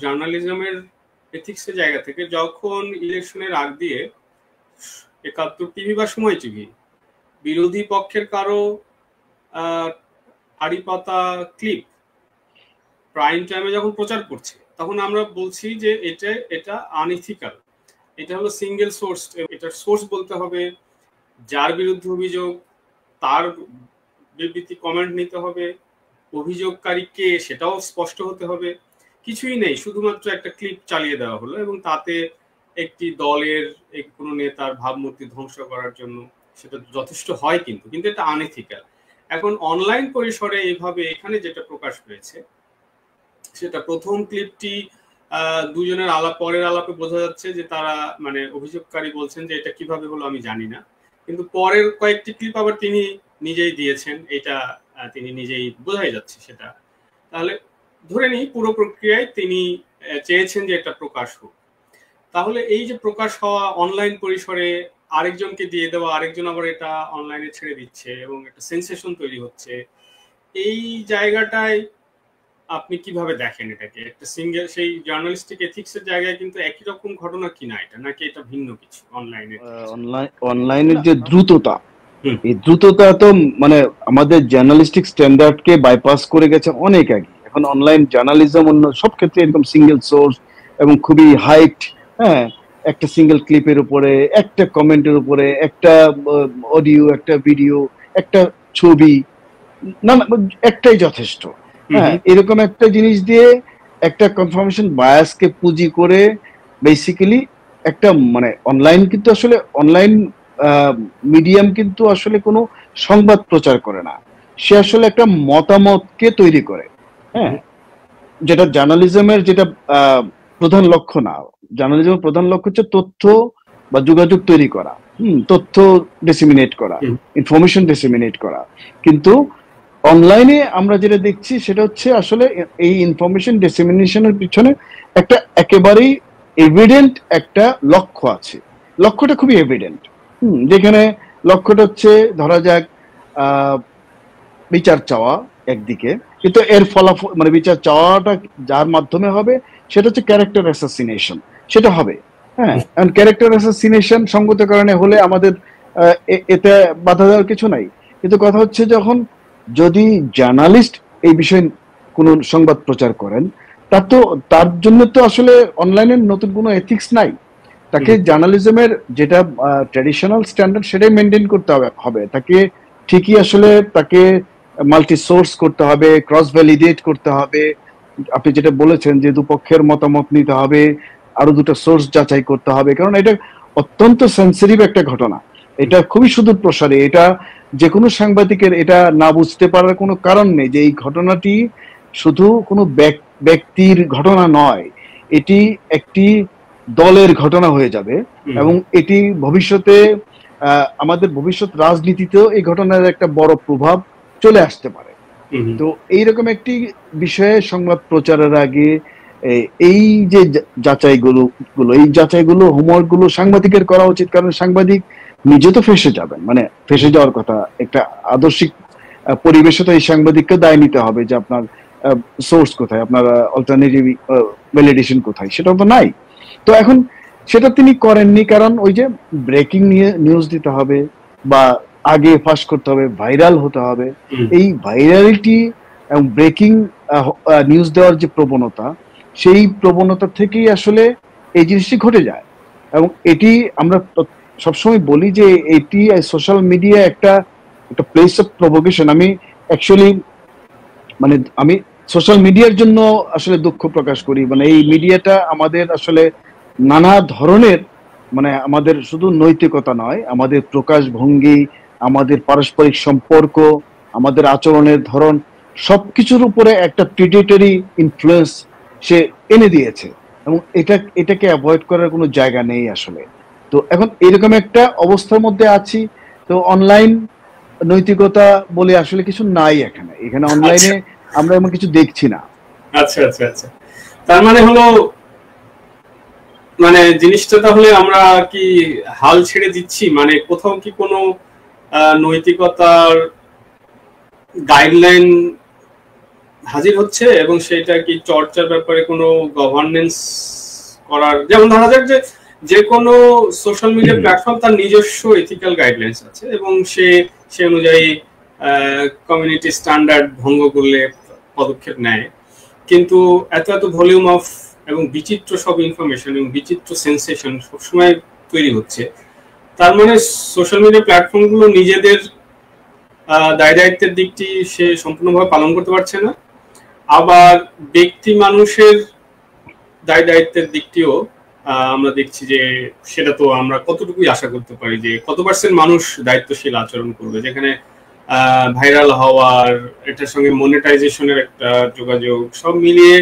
জার্নালিজমের এথিক্সের জায়গা থেকে, যখন ইলেকশনের আগ দিয়ে ৭১ টিভি বা সময় টিভি বিরোধী পক্ষের কারো হাড়ি পাতা ক্লিপ প্রাইম টাইমে যখন প্রচার করছে, তখন আমরা বলছি যে এটা আনইথিক্যাল, এটা হলো সিঙ্গেল সোর্স। এটার সোর্স বলতে হবে, যার বিরুদ্ধে অভিযোগ তার বিবৃতি কমেন্ট নিতে হবে, অভিযোগকারী কে সেটাও স্পষ্ট হতে হবে। কিছুই নেই, শুধুমাত্র একটা ক্লিপ চালিয়ে দেওয়া হলো এবং তাতে একটি দলের কোনো নেতার ভাবমূর্তি ধ্বংস করার জন্য সেটা যথেষ্ট হয়, কিন্তু এটা আনইথিক্যাল। এখন অনলাইন পরিসরে এইভাবে এখানে যেটা প্রকাশ পেয়েছে, সেটা প্রথম ক্লিপটি দুজনের পরের আলাপে বোঝা যাচ্ছে যে তারা মানে অভিযোগকারী বলছেন যে এটা কিভাবে হলো আমি জানি না, কিন্তু পরের কয়েকটি ক্লিপ আবার তিনি নিজেই দিয়েছেন, এটা তিনি নিজেই বোঝাই যাচ্ছে সেটা। তাহলে ধরে নিই পুরো প্রক্রিয়ায় তিনি চেয়েছেন যে এটা প্রকাশ হোক। তাহলে এই যে প্রকাশ হওয়া অনলাইন পরিসরে আরেকজনকে দিয়ে দেওয়া, আরেকজন আবার এটা অনলাইনে ছেড়ে দিচ্ছে এবং একটা সেন্সেশন তৈরি হচ্ছে, এই জায়গাটায় আপনি কিভাবে দেখেন এটাকে? একটা সিঙ্গেল সেই জার্নালিস্টিক এথিক্সের জায়গায় কিন্তু একই রকম ঘটনা কিনা এটা, নাকি এটা ভিন্ন কিছু? অনলাইনের যে দ্রুততা, এই দ্রুততা তো মানে আমাদের জার্নালিস্টিক স্ট্যান্ডার্ডকে বাইপাস করে গেছে অনেক আগে। এখন অনলাইন জার্নালিজম অন্য সব ক্ষেত্রে এরকম সিঙ্গেল সোর্স এবং খুবই হাইট, হ্যাঁ, একটা সিঙ্গেল ক্লিপের উপরে, একটা কমেন্টের উপরে, একটা অডিও, একটা ভিডিও, একটা ছবি, না একটাই যথেষ্ট। হ্যাঁ, এরকম একটা জিনিস দিয়ে একটা কনফার্মেশন বায়াসকে পুঁজি করে বেসিক্যালি একটা মানে অনলাইন কিন্তু আসলে অনলাইন মিডিয়াম কিন্তু আসলে কোনো সংবাদ প্রচার করে না, সে আসলে একটা মতামতকে তৈরি করে। হ্যাঁ, যেটা জার্নালিজমের যেটা প্রধান লক্ষ্য না। জার্নালিজমের প্রধান লক্ষ্য হচ্ছে তথ্য বা যোগাযোগ তৈরি করা, তথ্য ডিসেমিনেট করা, ইনফরমেশন ডিসেমিনেট করা। কিন্তু অনলাইনে আমরা যেটা দেখছি সেটা হচ্ছে আসলে এই ইনফরমেশন ডিসেমিনেশনের পিছনে একটা একেবারেই এভিডেন্ট একটা লক্ষ্য আছে। লক্ষ্যটা খুবই এভিডেন্ট, যেখানে লক্ষ্যটা হচ্ছে ধরা যাক বিচার চাওয়া একদিকে, কিন্তু এর ফলাফল মানে বিচার চাওয়াটা যার মাধ্যমে হবে সেটা হচ্ছে ক্যারেক্টার অ্যাসাসিনেশন, সেটা হবে। হ্যাঁ, ক্যারেক্টার অ্যাসাসিনেশন সঙ্গত কারণে হলে আমাদের এতে বাধা দেওয়ার কিছু নাই। কিন্তু কথা হচ্ছে যখন যদি জার্নালিস্ট এই বিষয়ে কোনো সংবাদ প্রচার করেন, তার জন্য তো আসলে অনলাইনের নতুন কোনো এথিক্স নাই। তাকে জার্নালিজমের যেটা ট্র্যাডিশনাল স্ট্যান্ডার্ড সেটাই মেনটেন করতে হবে। তাকে ঠিকই আসলে তাকে মাল্টি সোর্স করতে হবে, ক্রস ভ্যালিডেট করতে হবে। আপনি যেটা বলেছেন যে দুপক্ষের মতামত নিতে হবে, আরো দুটো সোর্স যাচাই করতে হবে, কারণ এটা অত্যন্ত সেন্সিটিভ একটা ঘটনা, এটা খুবই সুদূর প্রসারী। এটা যে কোনো সাংবাদিকের এটা না বুঝতে পারার কোনো কারণ নেই যে এই ঘটনাটি শুধু কোনো ব্যক্তির ঘটনা নয়, এটি একটি দলের ঘটনা হয়ে যাবে এবং এটি ভবিষ্যতে আমাদের ভবিষ্যৎ রাজনীতিতেও এই ঘটনার একটা বড় প্রভাব চলে আসতে পারে। তো এইরকম একটি বিষয়ে সংবাদ প্রচারের আগে এই যে যাচাইগুলো হোমওয়ার্ক গুলো সাংবাদিকের করা উচিত, কারণ সাংবাদিক নিজে তো ফেসে যাবেন, মানে ফেসে যাওয়ার কথা। একটা আদর্শিক পরিবেশে তো এই সাংবাদিককে দায় নিতে হবে যে আপনার সোর্স কোথায়, আপনার অল্টারনেটিভ ভ্যালিডেশন কোথায়, সেটা তো নাই। তো এখন সেটা তিনি করেননি, কারণ ওই যে ব্রেকিং নিউজ দিতে হবে বা আগে ফাঁস করতে হবে, ভাইরাল হতে হবে। এই ভাইরালিটি এবং ব্রেকিং নিউজ দেওয়ার যে প্রবণতা, সেই প্রবণতা থেকেই আসলে এই জিনিসটি ঘটে যায়। এবং এটি আমরা সবসময় বলি যে এটি সোশ্যাল মিডিয়া একটা প্লেস অফ প্রভোকেশন। আমি অ্যাকচুয়ালি মানে আমি সোশ্যাল মিডিয়ার জন্য আসলে দুঃখ প্রকাশ করি। মানে এই মিডিয়াটা আমাদের আসলে নানা ধরনের, মানে আমাদের শুধু নৈতিকতা নয়, আমাদের প্রকাশভঙ্গি, আমাদের পারস্পরিক সম্পর্ক, আমাদের আচরণের ধরন, সবকিছুর উপরে একটা প্রিডেটরি ইনফ্লুয়েন্স সে এনে দিয়েছে এবং এটাকে অ্যাভয়েড করার কোনো জায়গা নেই আসলে। তো এখন এরকম একটা অবস্থার মধ্যে আছি। তো অনলাইন নৈতিকতা বলে আসলে কিছু নাই এখানে অনলাইনে আমরা এমন কিছু দেখছি না। আচ্ছা আচ্ছা আচ্ছা, তার মানে হলো মানে জিনিসটা তাহলে আমরা কি হাল ছেড়ে দিচ্ছি? মানে কোথাও কি কোনো নৈতিকতার গাইডলাইন হাজির হচ্ছে এবং সেটা কি চর্চার ব্যাপারে কোনো গভর্নেন্স করার, যেমন ধরা যাক যে যে কোনো সোশ্যাল মিডিয়া প্ল্যাটফর্ম তার নিজস্ব এথিক্যাল গাইডলাইন্স আছে এবং সে অনুযায়ী কমিউনিটি স্ট্যান্ডার্ড ভঙ্গ করলে পদক্ষেপ নেয়, কিন্তু এত ভলিউম অফ এবং বিচিত্র সব ইনফরমেশন এবং বিচিত্র সেন্সেশন সবসময় তৈরি হচ্ছে, তার মানে সোশ্যাল মিডিয়া প্ল্যাটফর্মগুলো নিজেদের দায় দায়িত্বের দিকটি সে সম্পূর্ণভাবে পালন করতে পারছে না, আবার ব্যক্তি মানুষের দায় দায়িত্বের দিকটিও আমরা দেখছি যে সেটা তো আমরা কতটুকুই আশা করতে পারি যে কত পার্সেন্ট মানুষ দায়িত্বশীল আচরণ করবে, যেখানে ভাইরাল হওয়ার, এটার সঙ্গে মনিটাইজেশনের একটা যোগাযোগ, সব মিলিয়ে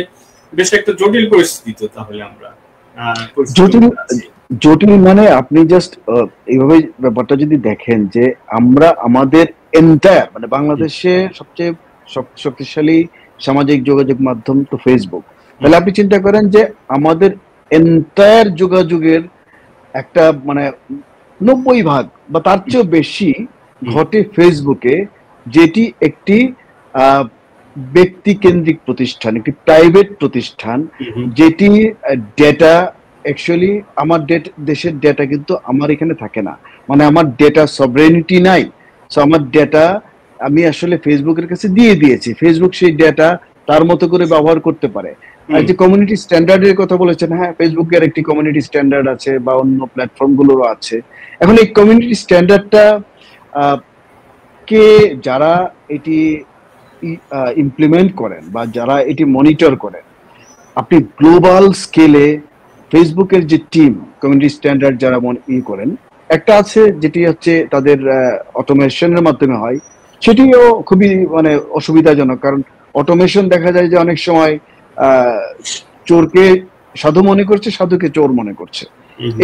বেশ একটা জটিল পরিস্থিতি। তো তাহলে আমরা জটিল মানে আপনি জাস্ট এইভাবে ব্যাপারটা যদি দেখেন যে আমরা আমাদের এন্টায়ার মানে বাংলাদেশে সবচেয়ে শক্তিশালী সামাজিক যোগাযোগ মাধ্যম তো ফেসবুক, তাহলে আপনি চিন্তা করেন যে আমাদের এন্টায়ার যোগাযোগের একটা মানে 90% বা তার চেয়েও বেশি ঘটে ফেসবুকে, যেটি একটি ব্যক্তি কেন্দ্রিক প্রতিষ্ঠান, একটি প্রাইভেট প্রতিষ্ঠান, যেটি ডেটা অ্যাকচুয়ালি আমার দেশের ডেটা কিন্তু আমার এখানে থাকে না, মানে আমার ডেটা সভরেনিটি নাই। সো আমার ডেটা আমি আসলে ফেসবুকের কাছে দিয়ে দিয়েছি, ফেসবুক সেই ডেটা তার মতো করে ব্যবহার করতে পারে। আর যে কমিউনিটি স্ট্যান্ডার্ডের কথা বলেছেন, হ্যাঁ ফেসবুকের একটি কমিউনিটি স্ট্যান্ডার্ড আছে বা অন্য প্ল্যাটফর্মগুলোরও আছে। এখন এই কমিউনিটি স্ট্যান্ডার্ডটা কে যারা এটি ইমপ্লিমেন্ট করেন বা যারা এটি মনিটর করেন, আপনি গ্লোবাল স্কেলে ফেসবুকের যে টিম কমিউনিটি স্ট্যান্ডার্ড যারা করেন, একটা আছে যেটি হচ্ছে তাদের অটোমেশনের মাধ্যমে হয়, সেটিও খুবই মানে অসুবিধাজনক, কারণ অটোমেশন দেখা যায় যে অনেক সময় চোরকে সাধু মনে করছে, সাধুকে চোর মনে করছে,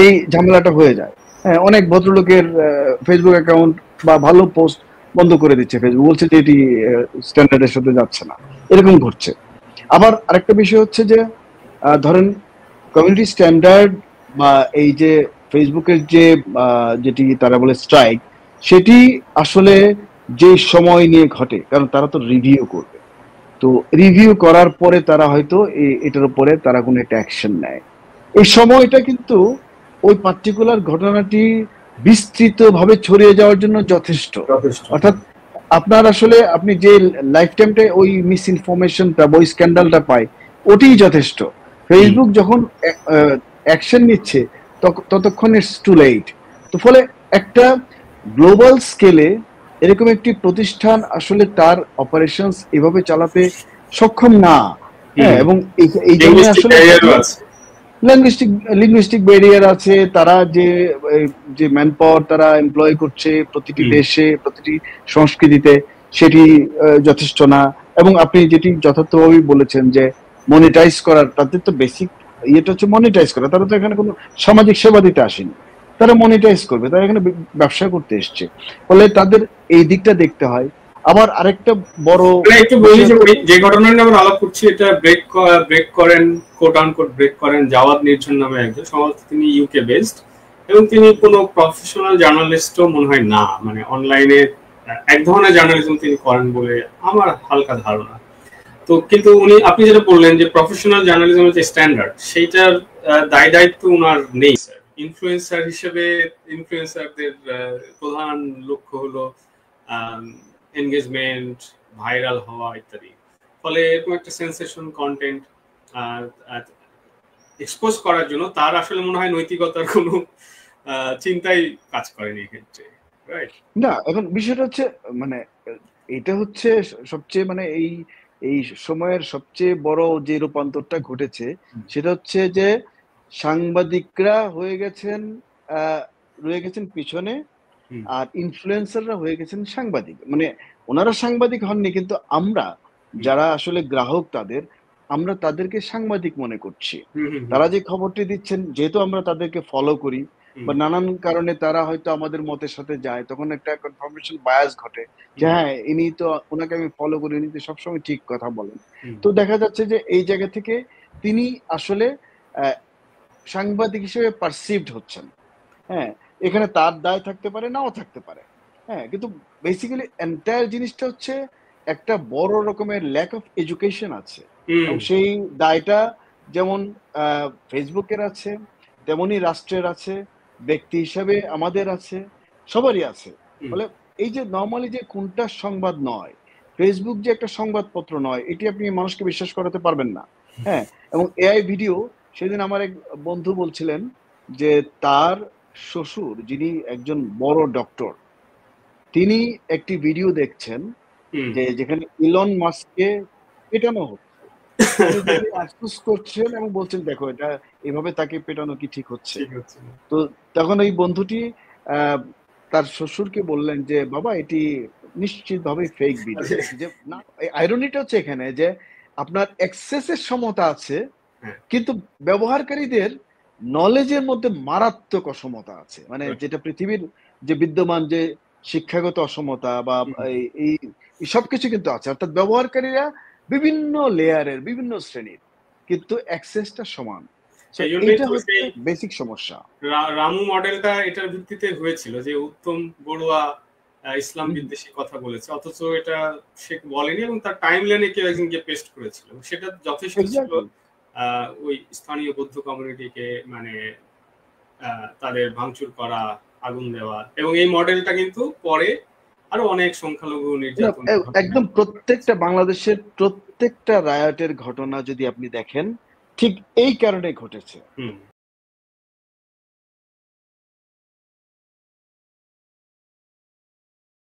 এই ঝামেলাটা হয়ে যায়। হ্যাঁ, অনেক ভদ্রলোকের ফেসবুক অ্যাকাউন্ট বা ভালো পোস্ট বন্ধ করে দিচ্ছে ফেসবুক, বলছে যে এটি স্ট্যান্ডার্ডের সাথে যাচ্ছে না, এরকম ঘটছে। আবার আরেকটা বিষয় হচ্ছে যে ধরেন কমিউনিটি স্ট্যান্ডার্ড বা এই যে ফেসবুকের যে যেটি তারা বলে স্ট্রাইক, সেটি আসলে যে সময় নিয়ে ঘটে, কারণ তারা তো রিভিউ করবে, তো রিভিউ করার পরে তারা হয়তো এটার উপরে তারা কোনো একটা অ্যাকশন নেয়। এই সময়টা কিন্তু ওই পার্টিকুলার ঘটনাটি বিস্তৃতভাবে ছড়িয়ে যাওয়ার জন্য যথেষ্ট। অর্থাৎ আপনার আসলে আপনি যে লাইফ টাইমটা ওই মিস ইনফরমেশনটা বা ওই স্ক্যান্ডালটা পায়, ওটিই যথেষ্ট। ফেসবুক যখন অ্যাকশন নিচ্ছে ততক্ষণ ইটস টু লেট। তো ফলে একটা গ্লোবাল স্কেলে এরকম একটি প্রতিষ্ঠান আসলে তার অপারেশনস এভাবে চালাতে সক্ষম না। হ্যাঁ, এবং এই জন্য আসলে লিঙ্গুইস্টিক ব্যারিয়ার আছে। তারা যে ম্যান পাওয়ার তারা এমপ্লয় করছে প্রতিটি দেশে, প্রতিটি সংস্কৃতিতে, সেটি যথেষ্ট না। এবং আপনি যেটি যথার্থভাবেই বলেছেন যে মনিটাইজ করার, তাদের তো বেসিক ইয়েটা হচ্ছে মনিটাইজ করা। তারা তো এখানে কোনো সামাজিক সেবা দিতে আসেনি, তারা মনিটাইজ করবে, তারা এখানে ব্যবসা করতে এসছে। ফলে তাদের এই দিকটা দেখতে হয়। আবার আরেকটা বড় একটু বলি যে ঘটনা নিয়ে আমরা আলাপ করছি, এটা ব্রেক করেন, কোট আন কোট ব্রেক করেন জাওয়াদ নির্ঝর নামে একজন, সম্ভবত তিনি ইউকে বেসড, এবং তিনি কোনো প্রফেশনাল জার্নালিস্টও মনে হয় না, মানে অনলাইনে এক ধরনের জার্নালিজম তিনি করেন বলে আমার হালকা ধারণা। তো কিন্তু উনি, আপনি যেটা বললেন যে প্রফেশনাল জার্নালিজমের যে স্ট্যান্ডার্ড, সেইটার দায় দায়িত্ব উনার নেই। স্যার ইনফ্লুয়েন্সার হিসেবে ইনফ্লুয়েন্সারদের প্রধান লক্ষ্য হলো এনগেজমেন্ট, ভাইরাল হওয়া ইত্যাদি। ফলে এরকম একটা সেন্সেশন কন্টেন্ট এক্সপোজ করার জন্য তার আসলে মনে হয় নৈতিকতার কোনো চিন্তাই কাজ করেনি এক্ষেত্রে, রাইট? না, এখন বিষয়টা হচ্ছে মানে এটা হচ্ছে সবচেয়ে মানে এই সময়ের সবচেয়ে বড় যে রূপান্তরটা ঘটেছে, সেটা হচ্ছে যে সাংবাদিকরা রয়ে গেছেন পিছনে, আর ইনফ্লুয়েন্সাররা হয়ে গেছেন সাংবাদিক। মানে ওনারা সাংবাদিক হননি, কিন্তু আমরা যারা আসলে গ্রাহক আমরা তাদেরকে সাংবাদিক মনে করছি। তারা যে খবরটি দিচ্ছেন, যেহেতু আমরা তাদেরকে ফলো করি বা নানান কারণে তারা হয়তো আমাদের মতের সাথে যায়, তখন একটা কনফার্মেশন বায়াস ঘটে যে হ্যাঁ, ইনি তো, ওনাকে আমি ফলো করি, উনি তো সবসময় ঠিক কথা বলেন। তো দেখা যাচ্ছে যে এই জায়গা থেকে তিনি আসলে সাংবাদিক হিসেবে পারসিভড হচ্ছেন। হ্যাঁ, এখানে তার দায় থাকতে পারে, নাও থাকতে পারে। হ্যাঁ, কিন্তু বেসিক্যালি এন্টায়ার জিনিসটা হচ্ছে একটা বড় রকমের ল্যাক অফ এডুকেশন আছে, এবং সেই দায়টা যেমন ফেসবুকের আছে, তেমনি রাষ্ট্রের আছে, ব্যক্তি হিসাবে আমাদের আছে, সবারই আছে। ফলে এই যে নর্মালি যে কোনটা সংবাদ নয়, ফেসবুক যে একটা সংবাদপত্র নয়, এটি আপনি মানুষকে বিশ্বাস করাতে পারবেন না। হ্যাঁ, এবং এআই ভিডিও, সেদিন আমার এক বন্ধু বলছিলেন যে তার শ্বশুর, যিনি একজন বড় ডক্টর, তিনি একটি ভিডিও দেখছেন যে যেখানে ইলন মাস্ককে পেটানো হচ্ছে, তিনি দেখে আফসোস করছেন এবং বলছেন দেখো এটা এভাবে তাকে পেটানো কি ঠিক হচ্ছে। তো তখন ওই বন্ধুটি তার শ্বশুরকে বললেন যে বাবা এটি নিশ্চিতভাবে ফেক ভিডিও। যে না, আইরনিটা হচ্ছে এখানে যে আপনার অ্যাক্সেসের সমতা আছে, কিন্তু ব্যবহারকারীদের নলেজের মধ্যে মারাত্মক অসমতা আছে। মানে যেটা পৃথিবীর যে বিদ্যমান যে শিক্ষাগত অসমতা বা এই সবকিছু কিন্তু আছে, অর্থাৎ ব্যবহারকারীরা বিভিন্ন লেয়ারের, বিভিন্ন শ্রেণীর, কিন্তু অ্যাক্সেসটা সমান। এটা হচ্ছে বেসিক সমস্যা। রামু মডেলটা এটার ভিত্তিতে হয়েছিল যে উত্তম বড়ুয়া ইসলাম বিদ্বেষী কথা বলেছে, অথচ এটা সে বলেনি এবং তার টাইমলাইনে কেউ একজনকে পেস্ট করেছিল। সেটা যথেষ্ট ছিল ওই স্থানীয় বৌদ্ধ কমিউনিটিকে মানে তাদের ভাঙচুর করা, আগুন দেওয়া, এবং এই মডেলটা কিন্তু পরে আরো অনেক সংখ্যালঘু নির্যাতন, একদম প্রত্যেকটা বাংলাদেশের প্রত্যেকটা রায়টের ঘটনা যদি আপনি দেখেন ঠিক এই কারণে ঘটেছে।